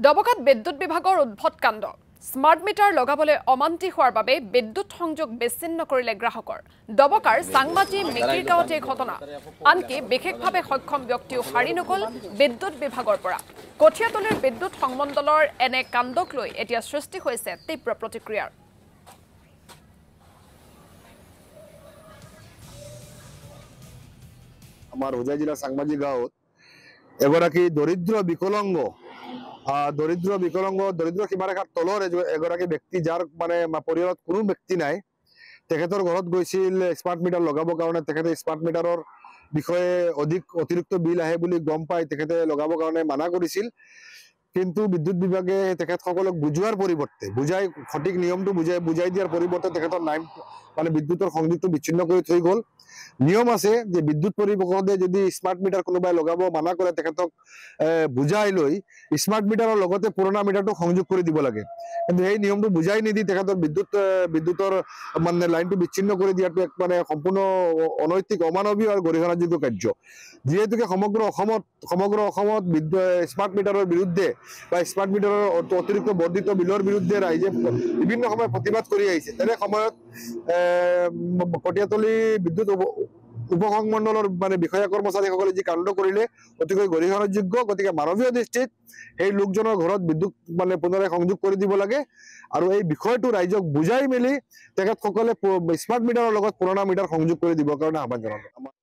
ডবকাত বিদ্যুৎ বিভাগৰ উদ্ভট কাণ্ড স্মাৰ্ট মিটাৰ লগাবলৈ অমান্তি হোৱাৰ বাবে বিদ্যুৎ সংযোগ বিচ্ছিন্ন কৰিলে গ্ৰাহকৰ ডবকাৰ চাংমাটি মিকিৰ গাঁৱত এই ঘটনা আনকি বিশেষভাৱে সক্ষম ব্যক্তিও হাৰি নগল বিদ্যুৎ বিভাগৰ পৰা কঠিয়াতলিৰ বিদ্যুৎ সংমণ্ডলৰ এনে কাণ্ডক লৈ এতিয়া সৃষ্টি হৈছে তীব্ৰ প্ৰতিক্ৰিয়াৰ আমাৰ হোজাই জিলাৰ চাংমাটি গাঁৱত এগৰাকী দৰিদ্ৰ বিকলাংগ দৰিদ্ৰ সীমাৰেখাৰ তলৰ এগৰাকী ব্যক্তি যাৰ মানে পৰিয়ালত কোনো ব্যক্তি নাই তেখেতৰ ঘৰত গৈছিল স্মাৰ্ট মিটাৰ লগাবৰ কাৰণে তেখেতে স্মাৰ্ট মিটাৰৰ বিষয়ে অতিৰিক্ত বিল আহে বুলি গম পাই তেখেতে লগাবৰ কাৰণে মানা কৰিছিল কিন্তু বিদ্যুৎ বিভাগে তেখেতসকলক বুজোৱাৰ পৰিৱৰ্তে বুজাই সঠিক নিয়মটো বুজাই দিয়াৰ পৰিৱৰ্তে তেখেতৰ নাম মানে বিদ্যুৎৰ সংযোগটো বিচ্ছিন্ন কৰি থৈ গ'ল নিয়ম আছে যে বিদ্যুৎ পৰিষদে যদি স্মাৰ্ট মিটাৰ কোনোবাই লগাব মানা কৰে তেখেতক বুজাই লৈ স্মাৰ্ট মিটাৰৰ লগতে পুৰণা মিটাৰটো সংযোগ কৰি দিব লাগে কিন্তু এই নিয়মটো বুজাই নিদি তেখেতৰ বিদ্যুৎৰ মানে লাইনটো বিচ্ছিন্ন কৰি দিয়াটো এক মানে সম্পূৰ্ণ অনৈতিক অমানৱীয় আৰু গৰিহণাযোগ্য কাৰ্য যিহেতুকে সমগ্ৰ অসমত স্মাৰ্ট মিটাৰৰ বিৰুদ্ধে বা স্মাৰ্ট মিটাৰৰ অতিৰিক্ত বৰ্ধিত বিলৰ বিৰুদ্ধে ৰাইজে বিভিন্ন সময় প্ৰতিবাদ কৰি আহিছে তেনে সময়ত কটিয়াতলি বিদ্যুৎ উপসংমণ্ডলৰ মানে বিষয়া কৰ্মচাৰীসকলে যি কাণ্ড কৰিলে অতিকৈ গৰিহণাযোগ্য গতিকে মানৱীয় দৃষ্টিত সেই লোকজনৰ ঘৰত বিদ্যুৎ মানে পুনৰাই সংযোগ কৰি দিব লাগে আৰু এই বিষয়টো ৰাইজক বুজাই মেলি তেখেতসকলে স্মাৰ্ট মিটাৰৰ লগত পুৰণা মিটাৰ সংযোগ কৰি দিবৰ কাৰণে আহ্বান জনালোঁ